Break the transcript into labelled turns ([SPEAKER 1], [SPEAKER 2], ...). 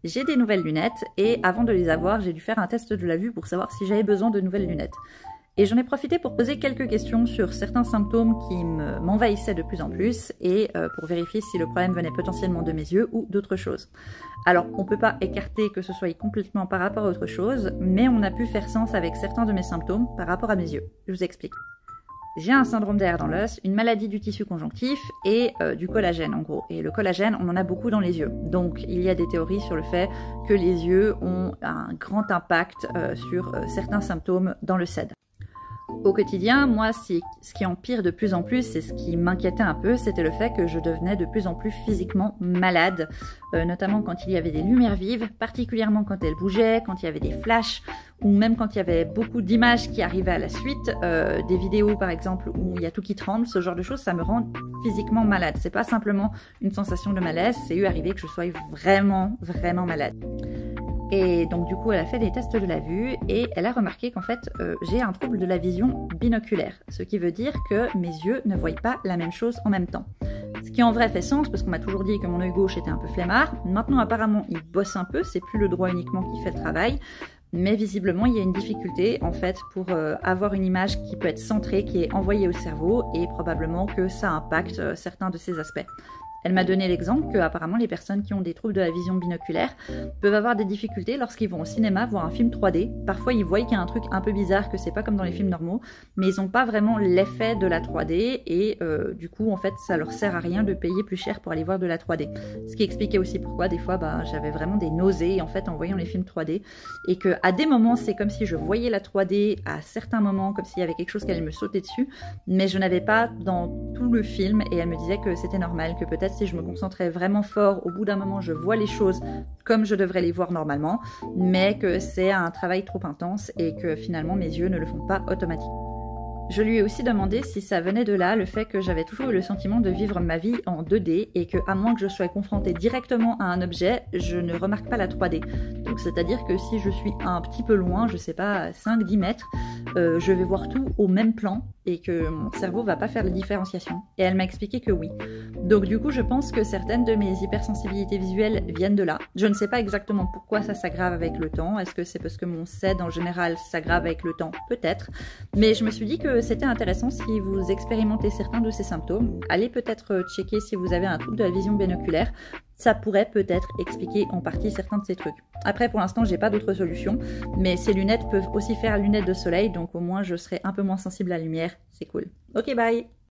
[SPEAKER 1] j'ai des nouvelles lunettes et avant de les avoir, j'ai dû faire un test de la vue pour savoir si j'avais besoin de nouvelles lunettes. Et j'en ai profité pour poser quelques questions sur certains symptômes qui m'envahissaient de plus en plus et pour vérifier si le problème venait potentiellement de mes yeux ou d'autre chose. Alors, on ne peut pas écarter que ce soit complètement par rapport à autre chose, mais on a pu faire sens avec certains de mes symptômes par rapport à mes yeux. Je vous explique. J'ai un syndrome d'AR dans l'os, une maladie du tissu conjonctif et du collagène en gros. Et le collagène, on en a beaucoup dans les yeux. Donc il y a des théories sur le fait que les yeux ont un grand impact sur certains symptômes dans le SED. Au quotidien, moi, ce qui empire de plus en plus, et ce qui m'inquiétait un peu, c'était le fait que je devenais de plus en plus physiquement malade, notamment quand il y avait des lumières vives, particulièrement quand elles bougeaient, quand il y avait des flashs, ou même quand il y avait beaucoup d'images qui arrivaient à la suite, des vidéos par exemple où il y a tout qui tremble, ce genre de choses, ça me rend physiquement malade. C'est pas simplement une sensation de malaise, c'est eu arrivé que je sois vraiment malade. Et donc du coup elle a fait des tests de la vue et elle a remarqué qu'en fait j'ai un trouble de la vision binoculaire, ce qui veut dire que mes yeux ne voient pas la même chose en même temps. Ce qui en vrai fait sens parce qu'on m'a toujours dit que mon œil gauche était un peu flemmard. Maintenant apparemment il bosse un peu, c'est plus le droit uniquement qui fait le travail, mais visiblement il y a une difficulté en fait pour avoir une image qui peut être centrée, qui est envoyée au cerveau et probablement que ça impacte certains de ces aspects. Elle m'a donné l'exemple que apparemment les personnes qui ont des troubles de la vision binoculaire peuvent avoir des difficultés lorsqu'ils vont au cinéma voir un film 3D. Parfois ils voient qu'il y a un truc un peu bizarre, que c'est pas comme dans les films normaux, mais ils n'ont pas vraiment l'effet de la 3D et du coup en fait ça leur sert à rien de payer plus cher pour aller voir de la 3D. Ce qui expliquait aussi pourquoi des fois j'avais vraiment des nausées en fait en voyant les films 3D et que à des moments c'est comme si je voyais la 3D, à certains moments comme s'il y avait quelque chose qui allait me sauter dessus, mais je n'avais pas dans tout le film et elle me disait que c'était normal, que peut-être si je me concentrais vraiment fort, au bout d'un moment je vois les choses comme je devrais les voir normalement, mais que c'est un travail trop intense et que finalement mes yeux ne le font pas automatiquement. Je lui ai aussi demandé si ça venait de là, le fait que j'avais toujours eu le sentiment de vivre ma vie en 2D et que à moins que je sois confrontée directement à un objet, je ne remarque pas la 3D. Donc c'est-à-dire que si je suis un petit peu loin, je sais pas, 5-10 mètres, je vais voir tout au même plan et que mon cerveau va pas faire la différenciation. Et elle m'a expliqué que oui. Donc du coup, je pense que certaines de mes hypersensibilités visuelles viennent de là. Je ne sais pas exactement pourquoi ça s'aggrave avec le temps. Est-ce que c'est parce que mon SED en général s'aggrave avec le temps? Peut-être. Mais je me suis dit que c'était intéressant si vous expérimentez certains de ces symptômes. Allez peut-être checker si vous avez un trouble de la vision binoculaire. Ça pourrait peut-être expliquer en partie certains de ces trucs. Après, pour l'instant, j'ai pas d'autre solution, mais ces lunettes peuvent aussi faire lunettes de soleil, donc au moins je serai un peu moins sensible à la lumière. C'est cool. Ok, bye!